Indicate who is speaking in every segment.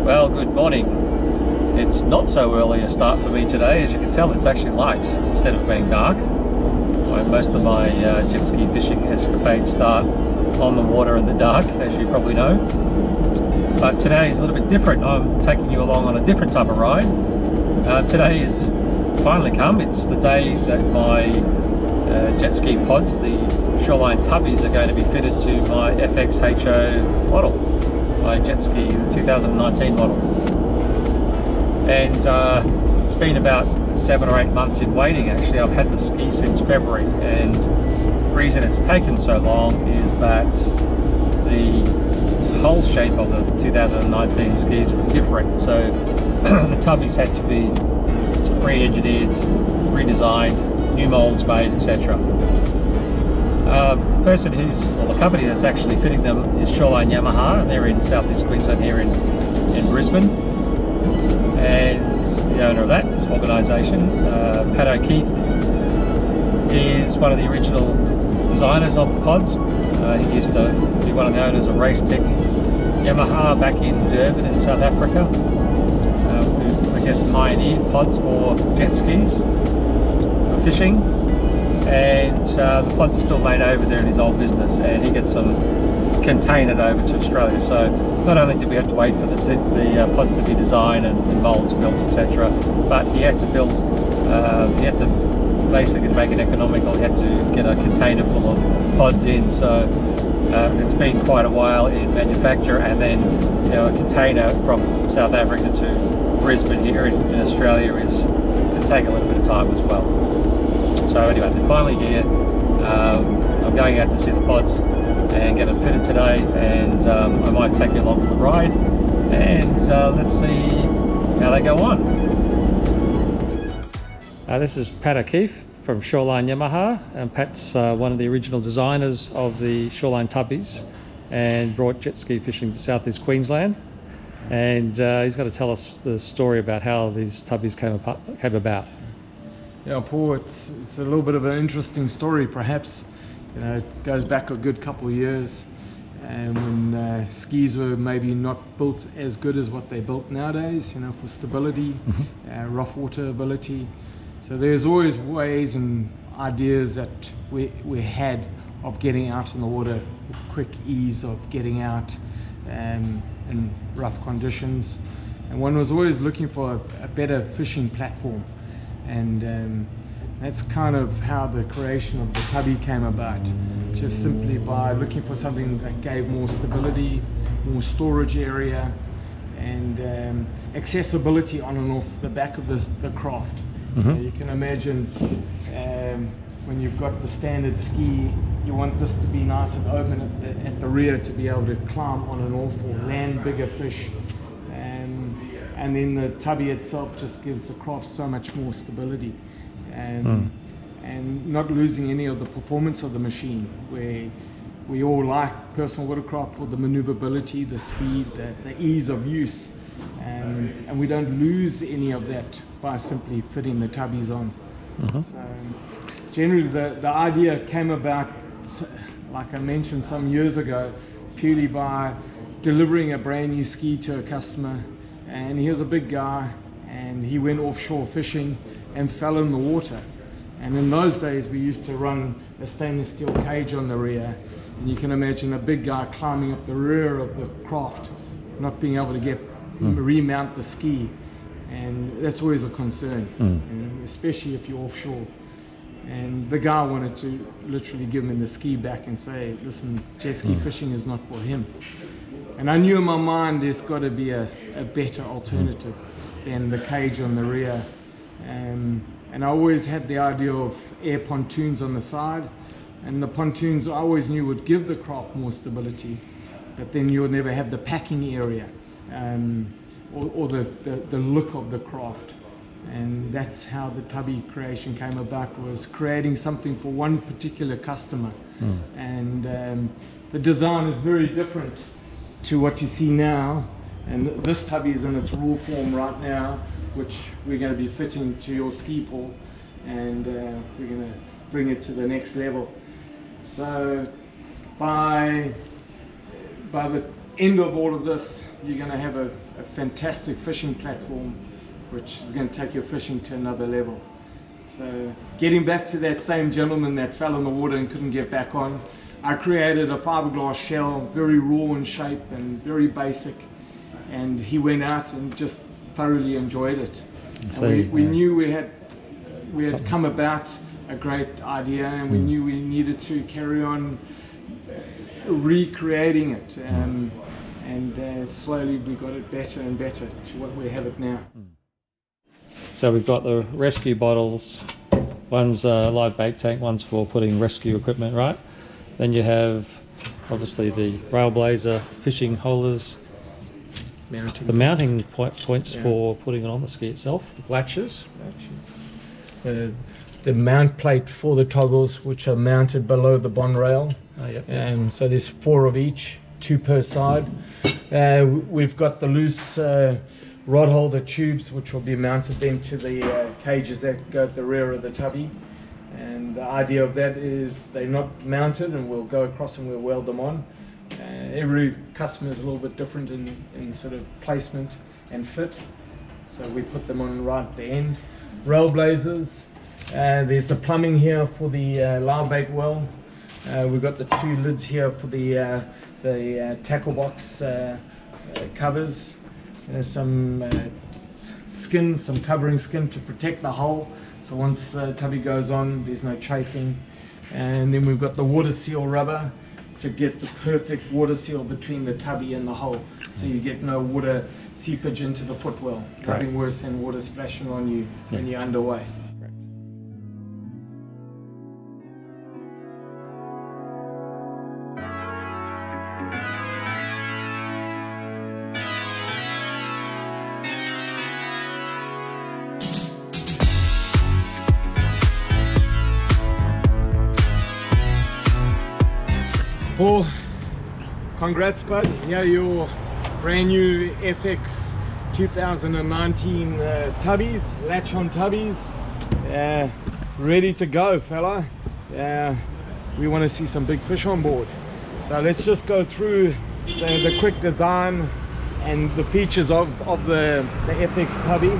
Speaker 1: Well, good morning. It's not so early a start for me today. As you can tell, it's actually light instead of being dark. Most of my jet ski fishing escapades start on the water in the dark, as you probably know. But today is a little bit different. I'm taking you along on a different type of ride. Today is finally come. It's the day that my jet ski pods, the Shoreline Tubbies, are going to be fitted to my FXHO model, my jet ski 2019 model. And it's been about 7 or 8 months in waiting. Actually, I've had the ski since February, and the reason it's taken so long is that the hull shape of the 2019 skis were different, so the tubbies had to be re-engineered, redesigned, new molds made, etc. The person or the company that's actually fitting them is Shoreline Yamaha, and they're in southeast Queensland here in Brisbane. And the owner of that organisation, Pat O'Keefe, is one of the original designers of the pods. He used to be one of the owners of Race Tech Yamaha back in Durban in South Africa, who I guess pioneered pods for jet skis for fishing. And the pods are still made over there in his old business, and he gets them containered over to Australia. So not only did we have to wait for the pods to be designed and molds built, etc., but he had to build, he had to basically, to make it economical, he had to get a container full of pods in. So it's been quite a while in manufacture, and then a container from South Africa to Brisbane here in Australia can take a little bit of time as well. So anyway, they're finally here. I'm going out to see the pods and get them fitted today, and I might take you along for the ride, and let's see how they go on. This is Pat O'Keefe from Shoreline Yamaha, and Pat's one of the original designers of the Shoreline Tubbies and brought jet ski fishing to southeast Queensland, and he's got to tell us the story about how these tubbies came about.
Speaker 2: Yeah, Paul, it's a little bit of an interesting story, perhaps. It goes back a good couple of years, and when skis were maybe not built as good as what they built nowadays, for stability, rough water ability. So there's always ways and ideas that we had of getting out in the water, with quick ease of getting out in rough conditions. And one was always looking for a better fishing platform. And that's kind of how the creation of the tubby came about, just simply by looking for something that gave more stability, more storage area, and accessibility on and off the back of the craft. You can imagine when you've got the standard ski, you want this to be nice and open at the rear to be able to climb on and off or land bigger fish. And then the tubby itself just gives the craft so much more stability, and not losing any of the performance of the machine, where we all like personal watercraft for the maneuverability, the speed, the ease of use, and we don't lose any of that by simply fitting the tubbies on. So generally the idea came about, like I mentioned, some years ago, purely by delivering a brand new ski to a customer. And he was a big guy, and he went offshore fishing and fell in the water. And in those days we used to run a stainless steel cage on the rear, and you can imagine a big guy climbing up the rear of the craft, not being able to remount the ski, and that's always a concern, especially if you're offshore. And the guy wanted to literally give him the ski back and say, listen, jet ski fishing is not for him. And I knew in my mind there's got to be a better alternative than the cage on the rear. And I always had the idea of air pontoons on the side, and the pontoons I always knew would give the craft more stability, but then you'll never have the packing area or the look of the craft. And that's how the tubby creation came about, was creating something for one particular customer. And the design is very different to what you see now, and this tubby is in its raw form right now, which we're going to be fitting to your ski pole, and we're going to bring it to the next level. So by the end of all of this, you're going to have a fantastic fishing platform, which is going to take your fishing to another level. So getting back to that same gentleman that fell in the water and couldn't get back on, I created a fiberglass shell, very raw in shape and very basic, and he went out and just thoroughly enjoyed it. And we knew we had come about a great idea, and we knew we needed to carry on recreating it, and slowly we got it better and better to what we have it now.
Speaker 1: So we've got the rescue bottles, one's a live bait tank, one's for putting rescue equipment, right? Then you have obviously the Railblazer fishing holders, the mounting points for putting it on the ski itself, the latches.
Speaker 2: The mount plate for the toggles, which are mounted below the bond rail.
Speaker 1: Oh, yep.
Speaker 2: So there's 4 of each, 2 per side. We've got the loose rod holder tubes, which will be mounted then to the cages that go at the rear of the tubby. And the idea of that is they're not mounted, and we'll go across and we'll weld them on. Every customer is a little bit different in sort of placement and fit, so we put them on right at the end. Railblazers, there's the plumbing here for the live bait well. We've got the 2 lids here for the tackle box covers. There's some skin, some covering skin to protect the hull, so once the tubby goes on there's no chafing. And then we've got the water seal rubber to get the perfect water seal between the tubby and the hull, so you get no water seepage into the footwell. Nothing worse than water splashing on you when you're underway. Paul, congrats bud, here your brand new FX 2019 tubbies, latch on tubbies, ready to go fella. We want to see some big fish on board, so let's just go through the quick design and the features of the FX tubby.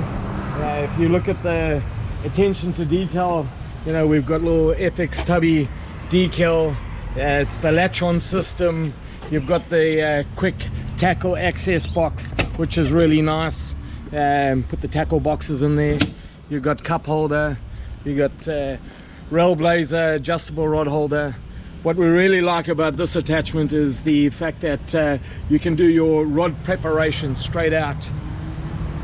Speaker 2: If you look at the attention to detail, you know, we've got little FX tubby decal. It's the latch-on system. You've got the quick tackle access box, which is really nice. Put the tackle boxes in there. You've got cup holder. You've got Railblazer adjustable rod holder. What we really like about this attachment is the fact that you can do your rod preparation straight out.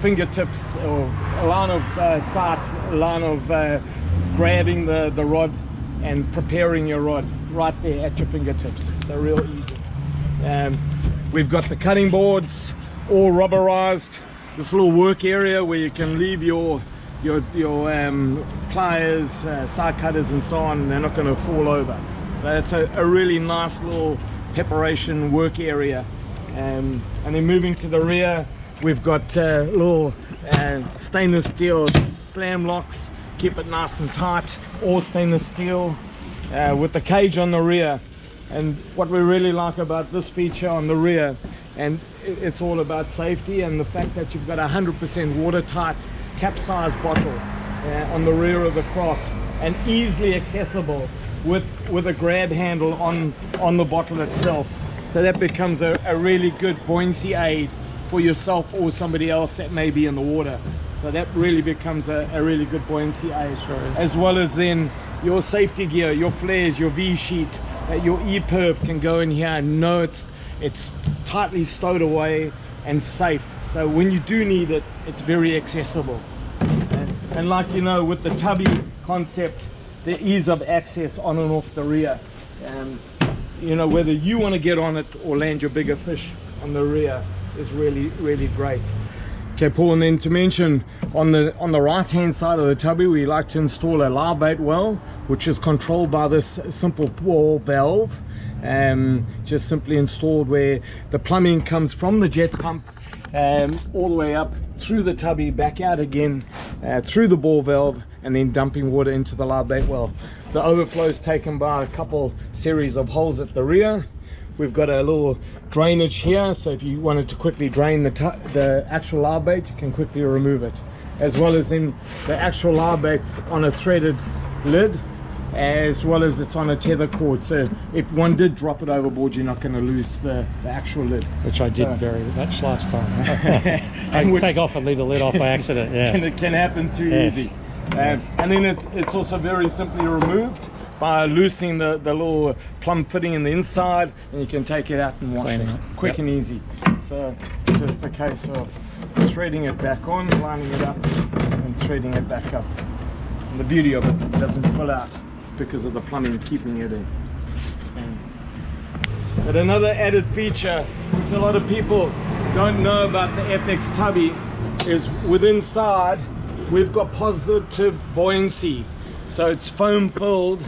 Speaker 2: Fingertips, or a line of sight, a line of grabbing the rod and preparing your rod right there at your fingertips, so real easy. We've got the cutting boards all rubberized. This little work area where you can leave your pliers, side cutters and so on, they're not going to fall over. So it's a really nice little preparation work area. And then moving to the rear, we've got little stainless steel slam locks, keep it nice and tight, all stainless steel, with the cage on the rear. And what we really like about this feature on the rear, and it's all about safety and the fact that you've got a 100% watertight capsize bottle on the rear of the craft, and easily accessible with a grab handle on the bottle itself. So that becomes a really good buoyancy aid for yourself or somebody else that may be in the water. So that really becomes a really good buoyancy aid. Sure, as well as then your safety gear, your flares, your V-sheet, your E-perf can go in here and know it's tightly stowed away and safe. So when you do need it, it's very accessible. And like you know, with the tubby concept, the ease of access on and off the rear. You know, whether you want to get on it or land your bigger fish on the rear is really, really great. Okay, Paul, and then to mention, on the right hand side of the tubby, we like to install a live bait well, which is controlled by this simple ball valve, just simply installed where the plumbing comes from the jet pump all the way up through the tubby, back out again through the ball valve, and then dumping water into the live bait well. The overflow is taken by a couple series of holes at the rear. we've got a little drainage here, so if you wanted to quickly drain the actual live bait, you can quickly remove it, as well as then the actual live bait's on a threaded lid, as well as it's on a tether cord, so if one did drop it overboard, you're not going to lose the actual lid,
Speaker 1: which I did very much last time. I take off and leave the lid off by accident. Yeah,
Speaker 2: and it can happen too easy. And then it's also very simply removed by loosening the little plumb fitting in the inside, and you can take it out and wash it quick and easy. So just a case of threading it back on, lining it up and threading it back up. And the beauty of it doesn't pull out because of the plumbing keeping it in. But another added feature which a lot of people don't know about the FX Tubby is within inside we've got positive buoyancy. So it's foam filled,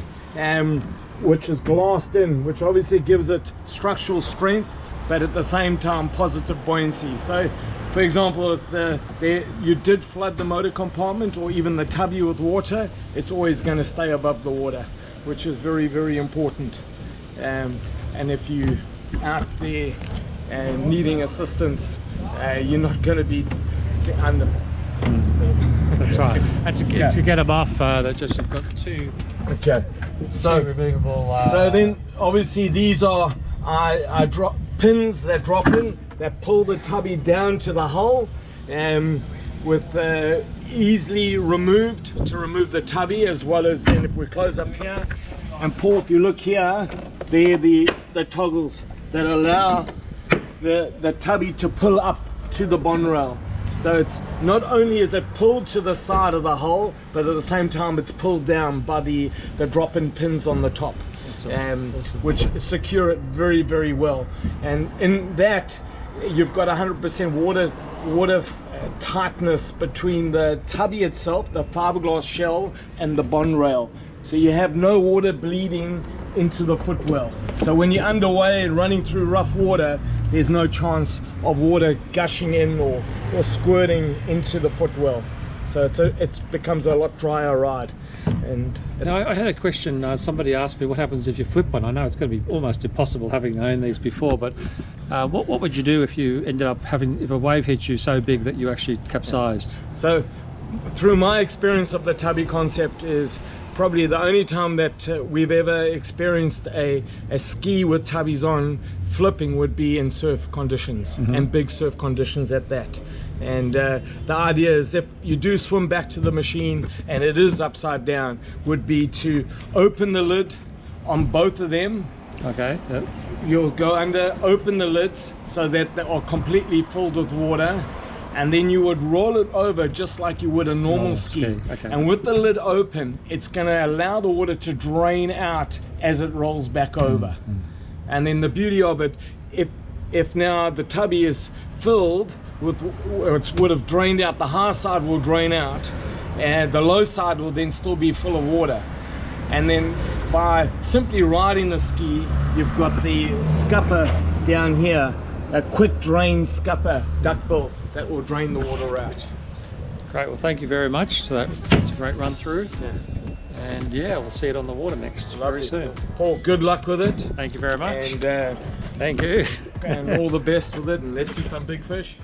Speaker 2: which is glassed in, which obviously gives it structural strength, but at the same time positive buoyancy. So for example, if you did flood the motor compartment or even the tubby with water, it's always going to stay above the water, which is very, very important. And if you out there needing assistance, you're not going to be under.
Speaker 1: That's right. And to get them off, you've got two removable.
Speaker 2: So then, obviously, these are pins that drop in, that pull the tubby down to the hull, with easily removed to remove the tubby, as well as then if we close up here and pull. If you look here, they're the toggles that allow the tubby to pull up to the bond rail. So it's not only is it pulled to the side of the hull, but at the same time it's pulled down by the drop-in pins on the top, which secure it very, very well. And in that, you've got 100% water tightness between the tubby itself, the fiberglass shell, and the bond rail. So you have no water bleeding into the footwell. So when you're underway and running through rough water, there's no chance of water gushing in or squirting into the footwell. So it becomes a lot drier ride. And
Speaker 1: I had a question. Somebody asked me what happens if you flip one. I know it's going to be almost impossible having owned these before, but what would you do if you ended up if a wave hits you so big that you actually capsized?
Speaker 2: So through my experience of the tubby concept is probably the only time that we've ever experienced a ski with tubbies on flipping would be in surf conditions, and big surf conditions at that. And the idea is, if you do swim back to the machine and it is upside down, would be to open the lid on both of them.
Speaker 1: Okay. Yep.
Speaker 2: You'll go under, open the lids so that they are completely filled with water, and then you would roll it over just like you would a normal ski.
Speaker 1: Okay.
Speaker 2: And with the lid open, it's going to allow the water to drain out as it rolls back over. And then the beauty of it, if now the tubby is filled with, it would have drained out, the high side will drain out, and the low side will then still be full of water. And then by simply riding the ski, you've got the scupper down here, a quick drain scupper duckbill that will drain the water out.
Speaker 1: Great, well thank you very much for that. It's a great run through. And yeah, we'll see it on the water next very soon.
Speaker 2: Paul, good luck with it.
Speaker 1: Thank you very much.
Speaker 2: And
Speaker 1: thank you.
Speaker 2: And all the best with it, and let's see some big fish.